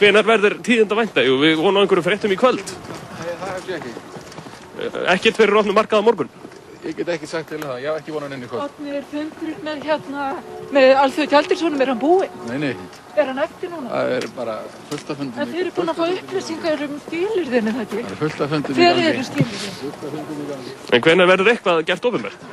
Hvenær verður tíðinda vænta? Jú, við vonum einhverju fréttum í kvöld. Nei, það hef ég ekki. Ekkert fyrir opnum markað á morgun? Ég get ekki sagt til það, ég hef ekki vonað inn í kvöld. Árni, er fundurinn með Alfreð Gjaldirsson, er hann búinn? Nei. Er hann eftir núna? Það er bara fullt af fundum. En þið eru búin að fá upplýsingar skilyrðinu þetta? Það er fullt af fundum í Hver gangi. eru skilyrðin? Fullt af fundum í gangi. En hvenær verður eitthvað gert opinbert?